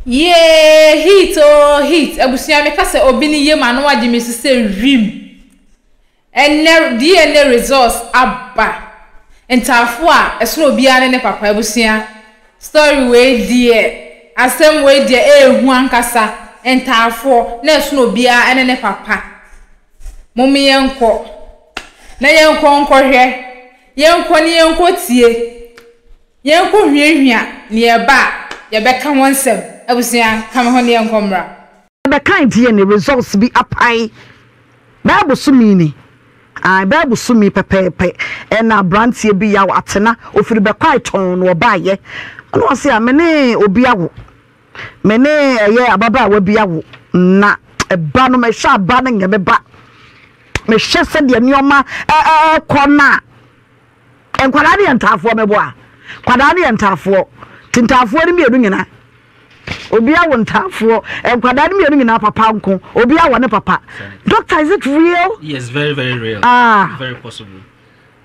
Ye hit oh hit abusia me kase obi ni ye ma no wage me se rim ene DNA results abba entafo a eso obi ane ne papa abusia story we die asem we die ehu ankasa entafo na eso obi ane ne papa mummy yenko na yenko nkohwe yenko ni yenko tie yenko hwehwia ne eba ye beka wonsem abusia kama ho ne yenkomra the kind DNA results be apai Bible sumini Bible sumi pepepe na brantie bi ya atena ofiri be kwai ton no baye no se amene obi awo mene ye ababa wa bi awo na eba no me sha ba na nya me ba me hye se de nioma kona enkwala de ntafo me bo a kwada de ntafo tintafo ni mienu nyina obi awo ntafo enkwada ni mienu nyina papa nko obi awo ne papa doctor, is it real? Yes, very real. Very possible.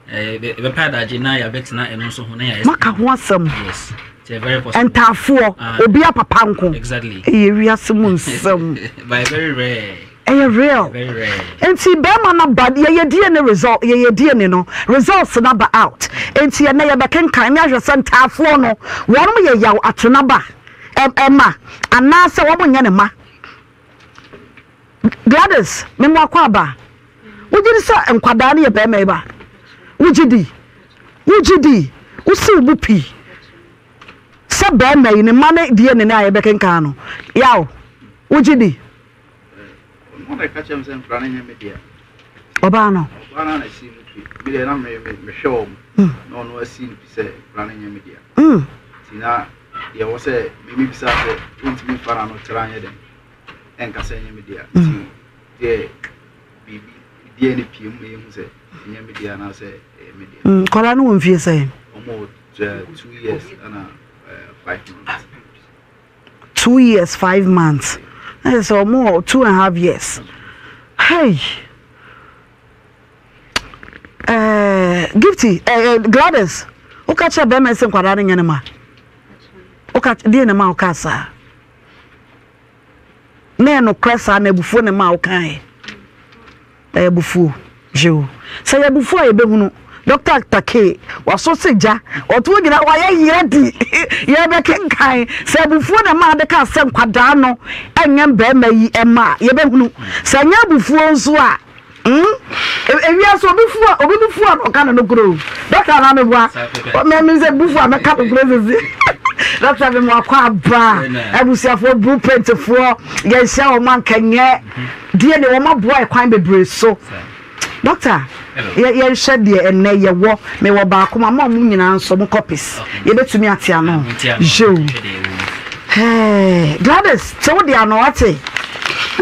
The part that Jina ya betina and also Hune. Maka wasam. Yes. It's very possible. And tafo obi a papa nko. Exactly. We are some by very rare. Real. Very rare. And see Bema na bad ye DNA result ye DNA no results na ba out. And see na ye beken kan ya hwese tafo no wonu ye yaw atena ba Emma anase wo nya ne ma Gladys memo akwaba wujidi sa enkwada ne ye be me ba wujidi usi bupi sa be me ne ma ne die ne na ye beken kan no yaw wujidi mo na ka chem sem frana nya media oba no na si mi de na me show no no asi ni se frana nya media tina ye wo se mi bisa se intimi fara no tranye den enka se nya media ti de bibi die ni piem me hu se nya media na se media kola no mfie se almost 2 years and 5 months 2 years 5 months that's more 2.5 years hey Gifty Gladys ukacha be me se kwada ne nyane ma ukacha die ne ma ukasa na no kresa na ebufu ne ma ukan ebufu jo say ebufu a ebehunu Dr. Take waso seja otu gina wa ye yedi ye be kenkan say ebufu ne ma de ka se kwada no enye be ma yi ema ye behunu say nya ebufu nso a ewia so obifu a no kana no gro Dr. na me bua me say bufu a me ka no gro Doctor be mo akwa ba abusiafo blueprint fo ye hia o man kanye die ne wo maboa ekwan bebre so Doctor ye shed de enne ye wo me wo ba akoma ma mu nyina nso mo copies ye betumi ate ano jo hey Gladys so de ano ate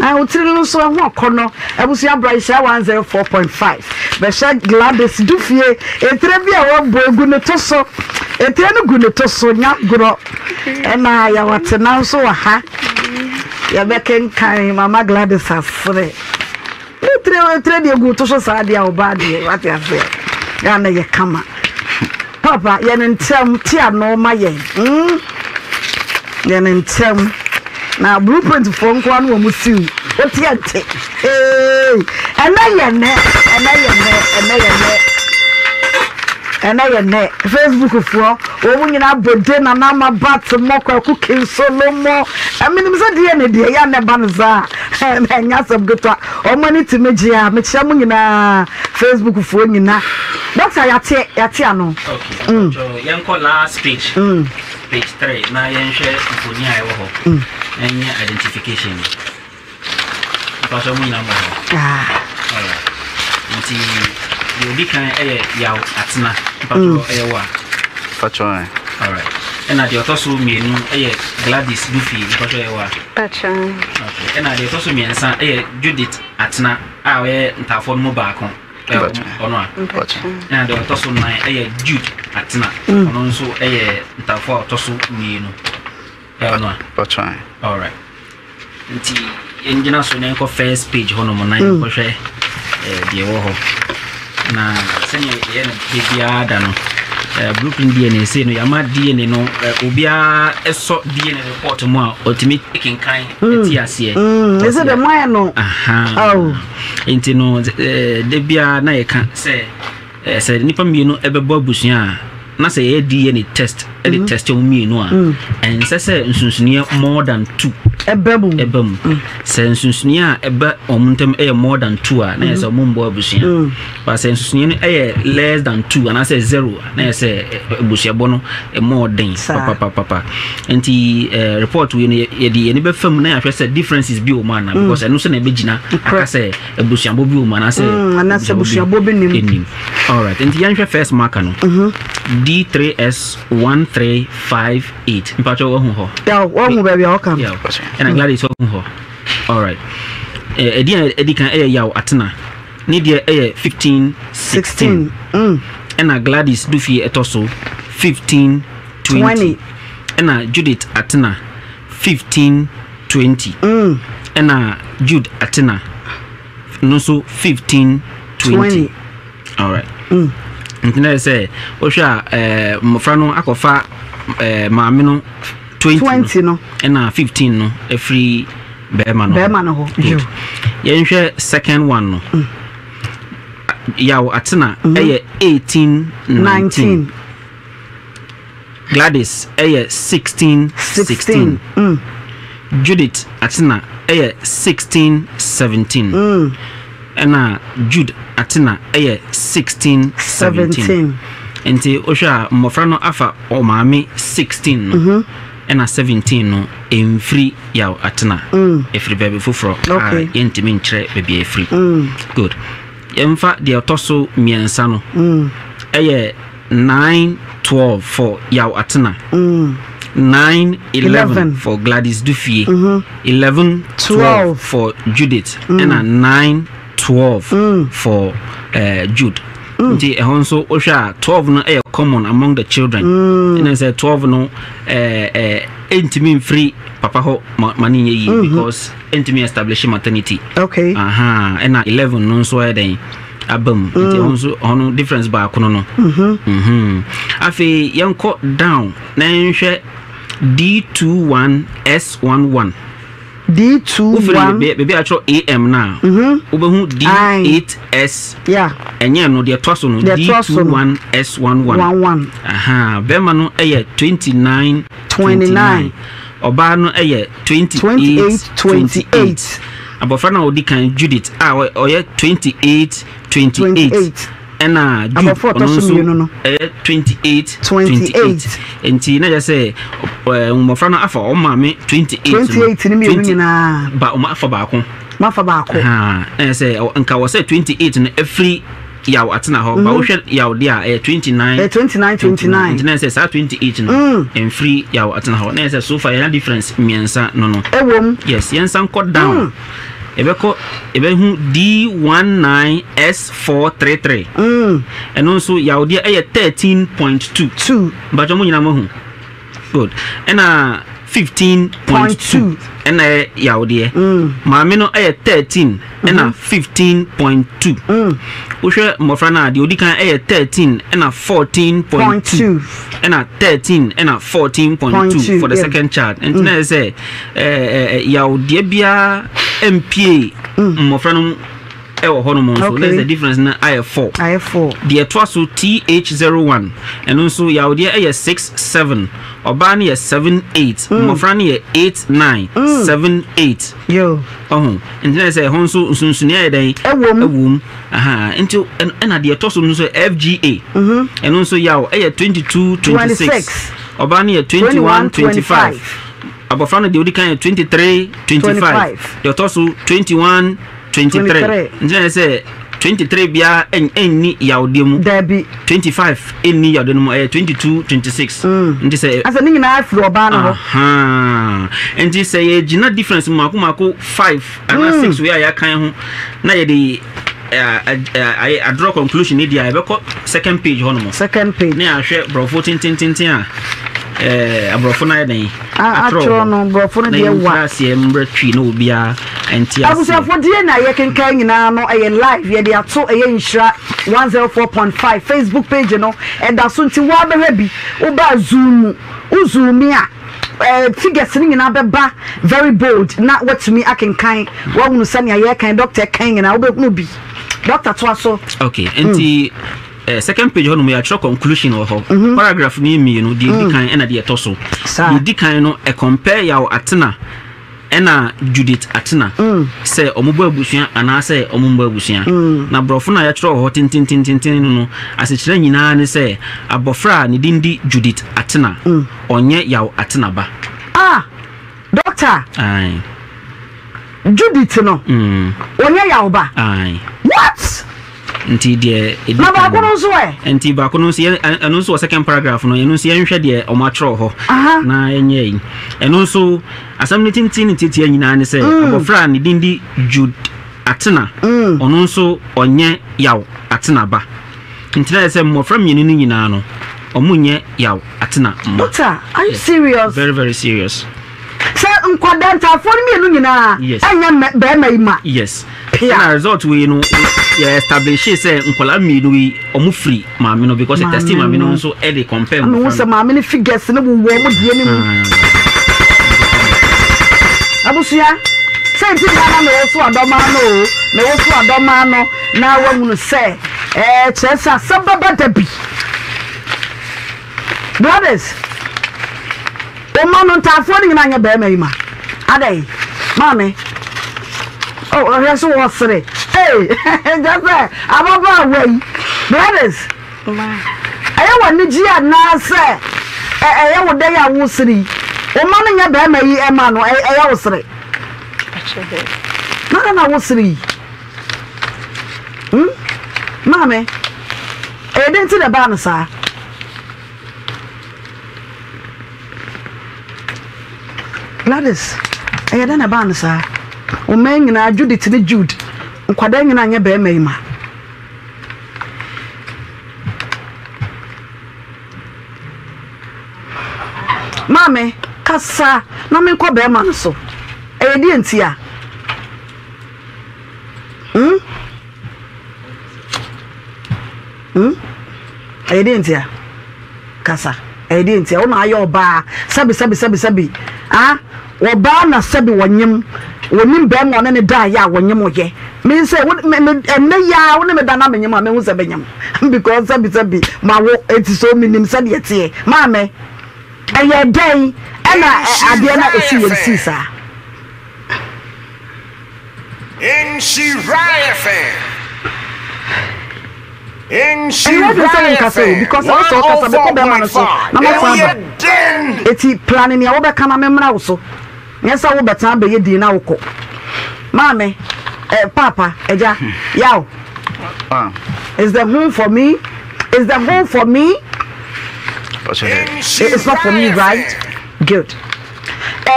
I tell you so ho kono abusia Braisha 104.5 be shed Gladys dufie etre bia wo bogu ne to so etre no gu ne to so nya gro na ya wate na so wa ha ya be kan mama Gladys afre etre de gu to so sa dia obade wate afe ya na ye kama papa ye ntem ti ano ma ye ye ntem na blueprint for nko anu mu siu otiante ena Facebook for omu nyina bode na na ma bat mokwa cooking solomo aminim se de ne de ya ne banza enya sabgotwa omani timejia mechia mu nyina Facebook for nyina doctor yate ano okay so yanko last page page 3 na yenhwe mfoni ayo ho enye identification because we na mo nti you be kan yaw atena pato wa pato all right and the otoso mienu Gladys Duffy because wa pato okay and the otoso miensa Judith atena a we ntafo no ba kon ono pato and the otoso nine Jude atena ono nso ntafo otoso mienu ono pato all right nti enjina so na first page hono mo nine ko hwe de wo ho na senya ye na bibia da no blueprint DNA say no yama DNA no obia eso DNA report mu a ultimate kinkan etiase is it the man no oh enti no de bia na ye kan say nipa mienu ebebo abusua na say DNA test the test o mienu a and say nsunsunie more than 2 ebam say nsunsunie a eba omuntem more than 2 a na say omumbo abusua but say nsunsunie no less than 2 and I say 0 na say abusua bono more than papa enti report we ye be fam na ahwe say differences bi o man because eno so na be gina aka say abusua bo bi o man say abusua bo bi nim all right enti yanhwe first marker no D3S1358 mpacho wo ho yeah wo hu baby how come and I'm glad it's ho all right edi kan yaw atena ni dia 1516 and Gladys Dufie etoso 1520 and Judith atena 1520 and Jude atena no so 1520 all right ntina say ohwa mofra no akofa maame no 20 no na 15 no every bema no ho yenhwe second one no yaw atena 1819 Gladys 1616 Judith atena 1617 and Jude atena 1617 enti ohwa mofra no afa o maame 16 and 17 no free yaw atena every baby fufro yentimi nkyere baby free good yemfa de otoso miensa no 912 for yaw atena 911 for Gladys Dufie 1112 for Judith and 912 for Jude. Nti ehonso ohwa 12 no common among the children. And say 12 no intimi free papa ho mani yi because intimi establish maternity. Okay. And 11 no so then abam nti ehonso hono difference ba kono no. Afi yanko down na nhwe D21S11 D21 baby actual AM now obehu D8S yeah enye no de toso no D21S11 bema no 29 oba no 28 abofra na odi kan Judith oye 28 ena Jude no 28 enti na just say mofra na afa o ma me 28 ni me nyina ba o ma afa ba ko say nka wo say 28 na every yaw atena ho ba wo hwe yaw dia 29 na say sa 28 no en free yaw atena ho na say so far ya difference miensa no ewom yes yensa cut down ebehu D19S433 and also yaudia 13.2 but omo nyina mo hu good and 15.2 and yaudia maame no 13 and 15.2 uhwe mofra na de odikan 13 and 14.2 and 13 and 14.2 for the second child and na say yaudia bia MPA mofra no so there's the difference na I4 the twaso TH01 and also yaudia 67 obani 78 mofra no 89 78 yo and then say honso nsunsunia den ewom into and the twaso no so FGA and also yaw 22 26 obani 21 25 abofra no de odi kan 23 25 the toso 21 23 nje say 23 bia enni yawdemu dabi 25 enni yawdemu 22 26 nje say asa ni nyina afro oba no ho nje say gina difference mako 5 and 6 we ya kan ho na ye de I draw conclusion ni dia e be second page hono mo second page na ahwe bro 14 a abrofo na yɛn atro no brofo no de wa asie mbretwi na obia enti abusafo de na ye kenkan nyina no live ye de ato Nhyira 104.5 Facebook page no da so nti wa behwa bi wo ba zoom uzumia figures ni nyina beba very bold na watumi akenkan wa hunu sane aye kan doctor kan nyina wo be hunu bi doctor to aso okay enti second page hono me atro conclusion wo ho paragraph ni mi no di kan ena de etoso di kan no compare yaw atena ena Judith atena say omubo abusua ana say omumbo abusua na brofo na ya tro ho tintintintin no asechira nyina ne say abofra ne dindi Judith atena onye yaw atena ba doctor ai Judith no onye yaw ba ai what nti de na ba ko no so nti ba ko no so eno so second paragraph no eno so yenhwe de o ma tro ho na enye yi eno so asam ne tintin titia nyina ne se abofra ne dindi Jude atena ono so onye yaw atena ba nti na se mmofra myenu ni nyina no omunye yaw atena doctor are you serious very very serious say nkwadanta for myenu nyina anya be mai ma yes na result we no establish say nkola myenu wi omu free maame no because the testing maame no so e dey compare no so maame ne figures ne wo mo die ne mu abusia say ti na me so adoma no me wo so adoma no na wa hunu say chesa sababa dabi brothers o mano ntafo ni na nya be mai ma adai maame oh yes was it hey just say ababa way brothers aye wani ji na say aye wo dey awu siri o mano nya be mai e ma no aye wo siri na wo siri maame didn't the ban sa Gladys didn't a ban sa o men na Judith ni Jude nkwada nyina anya be mai ma maame kasa na me nkọ be ma no so di entia Entia kasa entia o na ayo ba sabi oba na sabi wonyem wonim be mo ne da ya wonyem oye me say me ya wo ne me da na menyem a me hu se benyem because sabi ma wo eti so minim se de tie ma me eye den na ade na esi sa Nhyira FM. Because also kasa be man so na ma fa eti planning ya wo be kana me mra wo so nyesa wo betan be yedi na wo ko mame papa eja yaw is the home for me it's not for me right good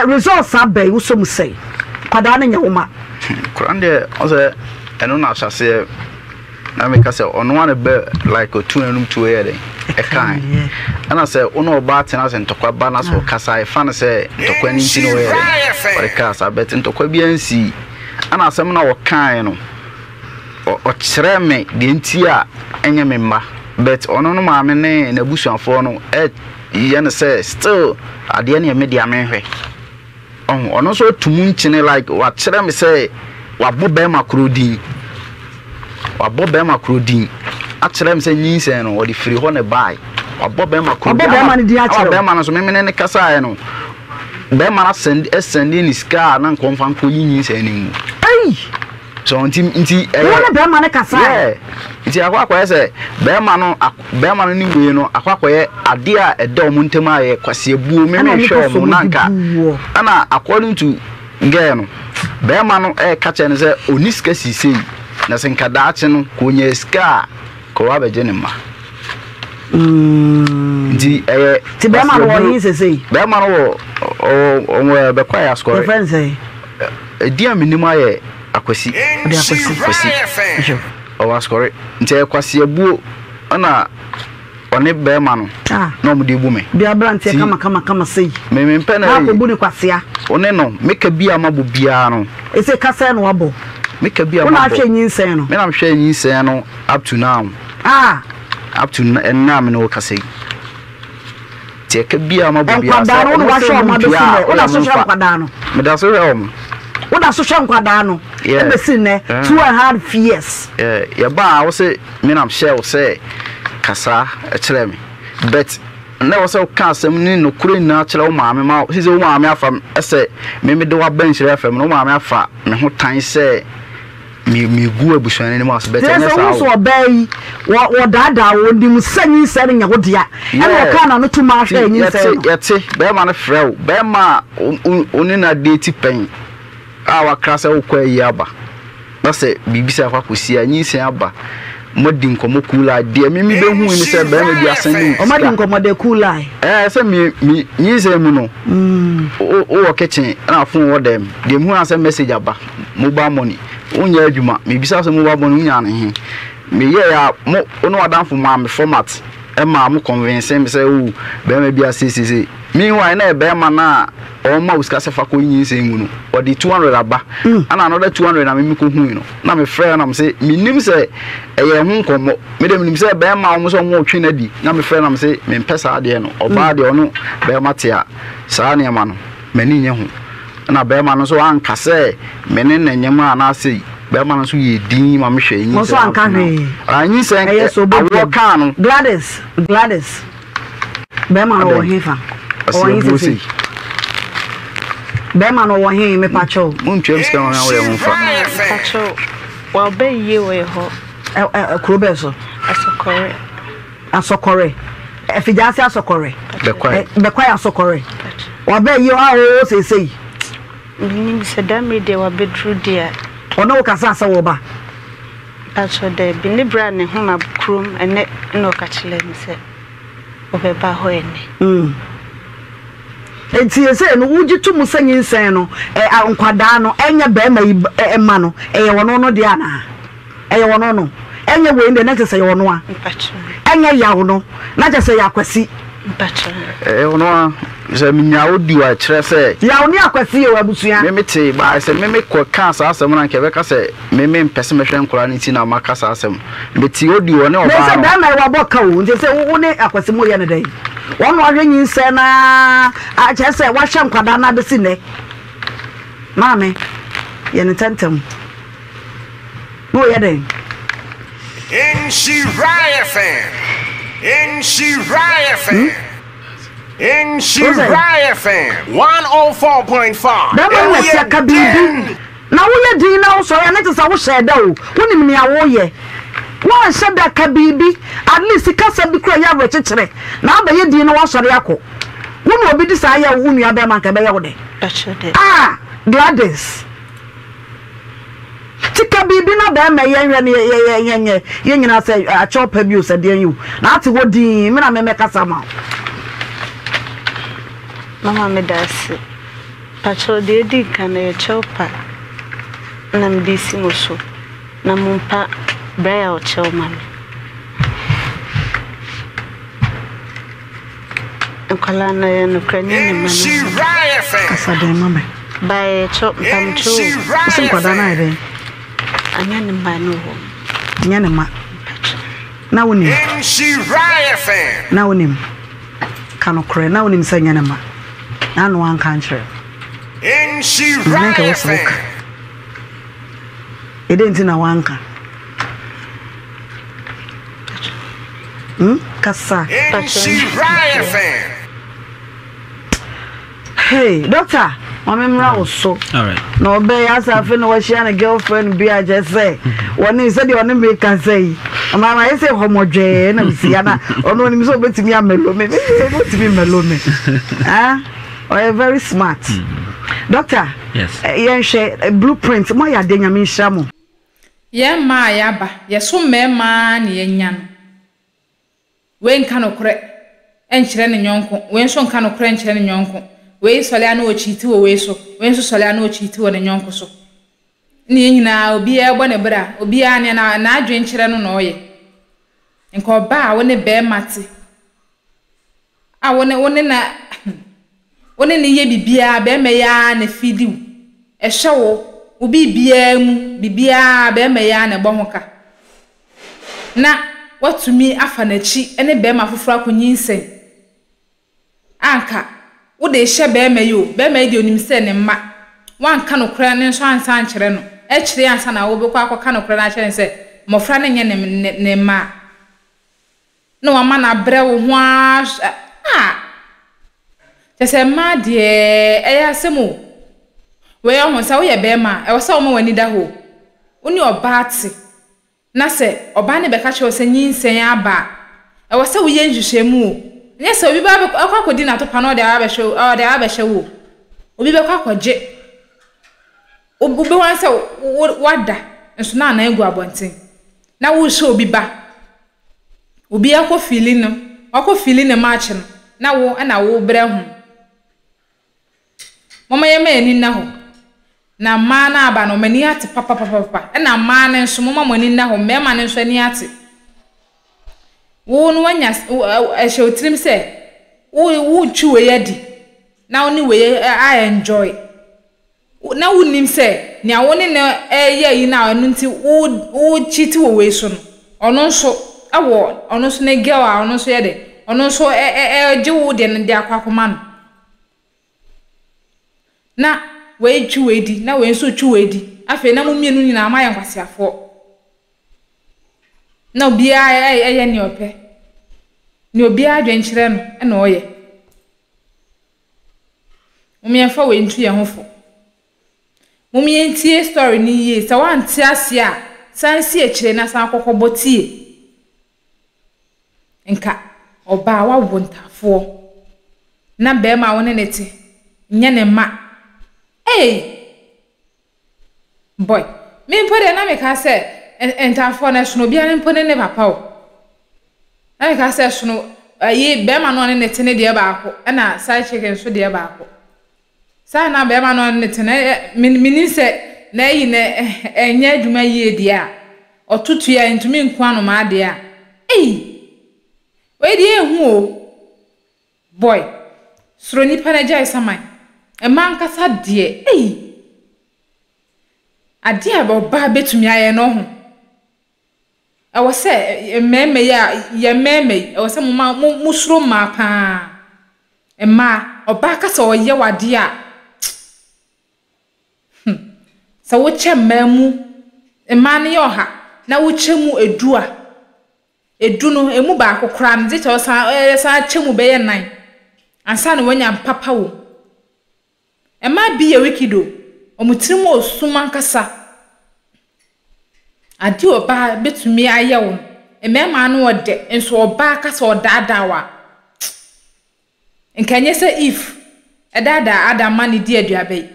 results are be wo so mu say kwada na nya wo ma kurande ose eno na asase na me ka say ono wan be like otu enum to here dey e kan ana say ono ba tena say ntokwa ba na so kasa e fa na say ntokwa ni nti no here ore kasa bet ntokwa bi ansi ana asem na wo kan no o kire me de nti a enye me mma bet ono no ma me ne na busuafo no ye na say still ade na me dia me hwe ono so tumu nchine like wa kire me say wa bobe makrodi a kire me say nyinse no o di free ho ne bai wa bobe makrodi ma ne di a kire be ma no so me ne kasa no be ma na send ni ska na nkonfa nko nyinse ni mu so nti wona be ma ne kasa nti akwa say be ma no ni we no akwa ye ade a eda omu ntem aye kwase ebuo me hwe omu nanka ana according to girl no be ma no ka che ne say oni ska sisei na senka daache no ko nya ska ko abeje ne ma nti ti be ma no wo yin sesei be ma no o be kwa ya score friend say dia minimum aye akwasi o wa score nti kwase ebuo ana one bema no no mu de bu me bia brante kama sei me mpe na ko bu ni kwasia one no meka bia ma bo bia no ese kasa no wabo meka bia ma bo na hwe nyinsen no me na hwe nyinsen no up to now up to now me no kasa tie ka bia ma bo bia sa no wa hwe ma be sine o na so hwe kwada no me da so hwe o da so hwe kwada no e be sine 2.5 years ya ba wo se me na hwe wo se kasa e kire me but na wo se ka asem ni no kure na kire wo maame ma se wo maame afa ese me de wa bench re fam no maame afa me ho tan se mi gu abusuane ni mo as better na sa so obai wo dada wo ndim sanyi sere nya wo dia e no ka na no tuma hwe nyi sere yete be ma no frɛ be ma oni na date pen wa krasa wo kwa yi aba na se bibisa kwa kosi anyi sen aba modi nkomo kula de mi be hu ni se be ma bi asan o modi nkomo de kula se mi nyi se mu no o kitchen na fun wo dem de mu na se message aba mobile money unya adwuma me bisa so mobile money unya ne he me ye ya mo ono wadanfo ma me format e ma mo convince me say o be ma bi asisi me why na be ma na o ma uska se fa ko yin se ngu no o di 200 aba ana another 200 na me ko hu no na me frɛ na me say me nim se eye hu nkomo me dem nim se be ma mo so mo twe na di na me frɛ na me say me mpesa ade no oba de ono be ma te a saa ne ma no mani nye hu na be ma no so anka se me ne nyema na sei be ma no so ye din ma me hwe yin so anka hwe anyi se awo ka no Gladys be ma no wo hefa o yin se be ma no wo he me pacho mun twem ska na wo mo fa pacho wa be ye we ho kuro be so asokore efijase asokore be kwa asokore wa be ye o sei ni se da me de wa bedru dia ono kasa asa wo ba pacho de bi ni bra ne ho na krum ene no ka chile ni se obeba ho ene enti ese no uji tumu sanyin sen no nkwada no enya be ma ema no eye wono no dia na eye wono no enya we inde na tese wono a enya yawo no na tese yakwasi wono je minya odi wa kire se yawo ni akwasi e wabusua me mete ba se me ko ka sa asem na nke be ka se me mpese mehwe nkora ni ti na maka sa asem meti odi wo ne oba no se da ma wa boka wo nti se wo ne akwasi mo ye ne dai wono ahwenyi se na a che se wa hwe nkwada na de si ne mame ye ne tentem no ye dai in Shiraya fan in Shiraya fan in Shiraya fan 104.5 da ma se ka bibi na wo ye din na wo so ya ne te sa wo hye da o wonim ne a wo ye won hye da ka bibi at least kasa bi kura ya wo kekere na ba ye din na wo sore yakọ wonu obi di sa ya wo nua be man ka be ye wo de Gladys tika bibi na ba ma ye hwe ne ye nyina se a chopa bi o se de yu na ati wo din me na me kasa ma mama me dasi pacho de di kana ye chopa na mbisi muso na mumpa baya o choma nkala na ye no krani ni mama kasa de mama bae chop pamcho usin kwada na ire anya ni manu ho nya ne ma na woni na woni kanu kre na woni msa nya ne ma na no an country in Shiraya fan edenti na wanka kasa in Shiraya fan hey doctor mamemra oso all right no be asafe no washia na girlfriend bi aje say woni se de woni me kan say mama ye say homodwe na bisia na ono ni so betimi amelo me betimi melo me oh very smart doctor yes yen share blueprint mo ya de nyame hia mo ye ma ya ba ye so mema na ye nya no we nka no kore enkyere ne nyonko we so nka no kore enkyere ne nyonko we sole ana ochiti wo we so we so sole ana ochiti wo ne nyonko so ni nyina obi e gbo ne bra obi a ne na adwen kyere no no ye nka oba wo ne be mate a wone ne ye bibia be me ya na fidi e hyewo obi bia mu bibia be me ya na bohoka na watumi afa na chi ene be ma foforo akonyinsen anka wo de hye be me yo be me de onim se ne mma wanka no kra ne nso ansa ankyere no e kyere ansa na wo be kwa akọ no kra na kyere se mofra ne nye ne mma no wama na bre wo ho tese ma de eya asemu we yo honsa wo ye be ma e wo sa wo ma wani da ho oni oba ate na se oba ne be ka che wo se nyinsen aba e wo sa wo ye nhwehwemu nye se obi ba akodi na to pa no de abehwe wo obi be kwa kwaje obi wan se wada nso na egu abonten na wo hye obi ba obi akọ feeling no match no na wo na wo bre ho mama ye mani na ho na ma na aba no mani ate papa na ma ne nso mama mani na ho me ma ne nso ani ate wo no wanya ehye otrim se wo twi yadi na oni we I enjoy na wo nim se nia wo ne ye yi na anu nti wo chiti wo we so no ono nso awo ono nso ne girl a ono nso ye de ono nso je wo de ne de akwakoma no na we twi we di na we nso twi we di afi na mu mienu nyina ma ya kwasiafo na obi eye ni ope ni obi adwenkyere no na oye umiefa we ntu ye hofo mumientie story ni ye sa wanti ase a sansi ekire na san kokobotie nka oba wa wontafo na be ma woni nete nye ne ma boy me mpode na me ka se entafo na suno bia ne mpode ne papa o na me ka se suno ayi be ma no ne nete ne de ba ako na side chicken so de ba ako sa na be ma no nete ne mini se na yi ne enye adwuma yi edi a otutu ya ntumi nko anu ma de a we di ehu o boy suro ni panaja saman e man kasa de ade ba betumi aye no ho e wo se meme ya meme e wo se mu suro ma pa e ma oba kasa o ye wade a sa wo che mamu e ma ne yo ha na wo che mu edu no emu ba akokra no je sa che mu be ye nan ansa no wanya papa wo e ma bi ye wikido omutirim osuma nkasa adi oba betumi aye wo e mema no ode enso oba kasa odada wa nkanye se if edada adama ne di aduabe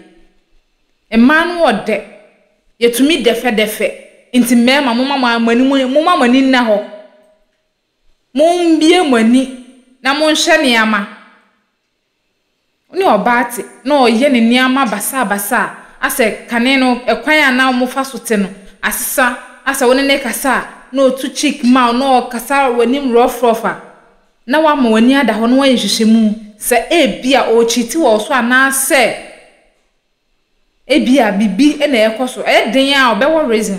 e ma no ode yetumi defe inti mema mama mani na ho mbie mani na hye ne ama oni obate na oye ne niama basa ase kane no ekwan na mo fa sote no asesa asa woni ne kasa na otu chick ma no kasa wanim rofa na wa ma wani ada ho no wa yehwehwemu se bia o chiti wo so ana se bia bibi na ekoso den a obewo reason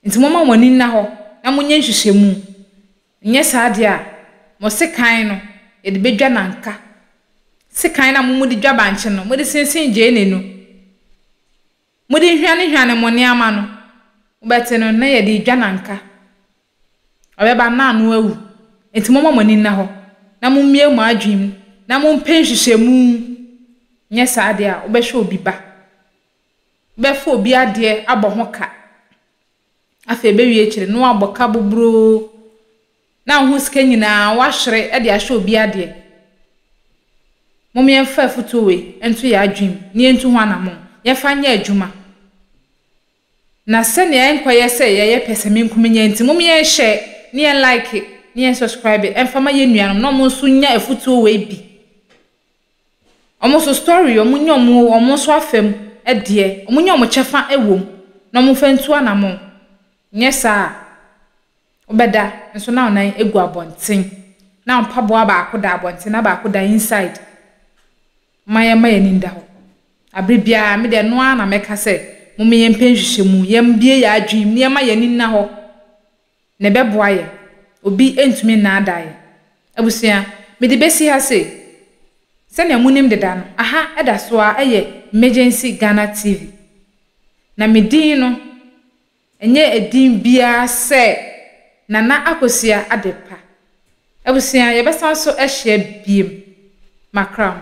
nti mama wani na ho na munye nhwehwemu nye saade a mo sekan no e de bedwa nanka sekan na mo de dwa banche no mo de sensen je nenu mo de hwane mo ne ama no obete no na ye de dwa nanka obeba na anu awu enti mama wani na ho na mo mie mo adwim na mo mpenhwehwemu nye saade a obehwe obi ba befo obi ade abọ ho ka afa ebewie ekire no aboka buburo na ho sika nyina wahwere e de ahwe obi ade momye fa futuwe ento ya adwim ne ento ho anamo ye fa nya adwuma na se ne enkoye se ye pesemi nkumenye enti momye hye ne like ne subscribe emfama ye nuanom no mo so nya afutuwe bi omo so story omo nyomo omo so afem ede omo nyomo chefa ewom na mo fa ntu anamo nye saa obeda nso na onan egu abonten na mpaboa baako da abonte na baako da inside maye ninda ho abrebia me de no na meka se mume yempenhwehwe mu yembie ya adwim ne ma ye ninna ho ne beboa ye obi entumi na adaye abusua me de besi ha se ne munim de da no aha eda so a eye emergency Ghana TV na medin no enye edin bia se Nana Akosua Adepa abusua ye besa so ehye biem makram.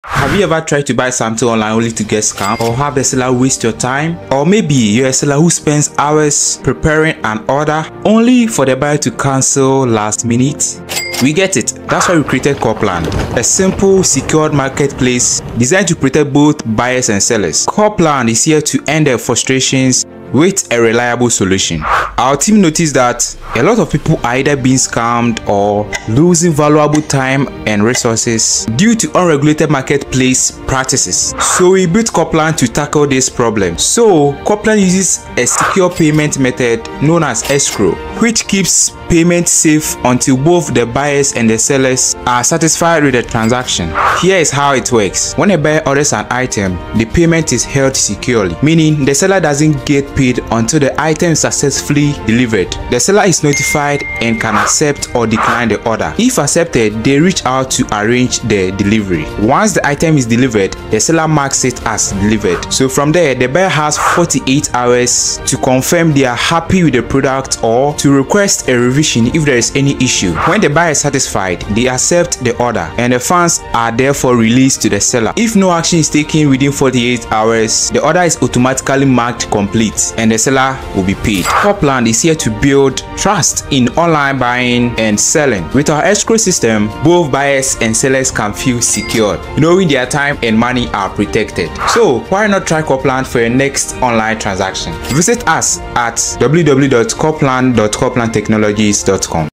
Have you ever tried to buy something online only to get scammed, or have the seller waste your time? Or maybe you're a seller who spends hours preparing an order only for the buyer to cancel last minute? We get it. That's why we created Coplan, a simple, secured marketplace designed to protect both buyers and sellers. Coplan is here to end their frustrations with a reliable solution. Our team noticed that a lot of people are either being scammed or losing valuable time and resources due to unregulated marketplace practices. So we built Coplan to tackle this problem. So Coplan uses a secure payment method known as escrow, which keeps payment safe until both the buyers and the sellers are satisfied with the transaction. Here is how it works. When a buyer orders an item, the payment is held securely, meaning the seller doesn't get paid until the item is successfully delivered. The seller is notified and can accept or decline the order. If accepted, they reach out to arrange the delivery. Once the item is delivered, the seller marks it as delivered. So from there, the buyer has 48 hours to confirm they are happy with the product or to request a revision if there is any issue. When the buyer is satisfied, they accept the order and the funds are therefore released to the seller. If no action is taken within 48 hours, the order is automatically marked complete and the seller will be paid. Coplan is here to build trust in online buying and selling. With our escrow system, both buyers and sellers can feel secured, knowing their time and money are protected. So why not try Coplan for your next online transaction? Visit us at www.coplan.coplantechnologies.com.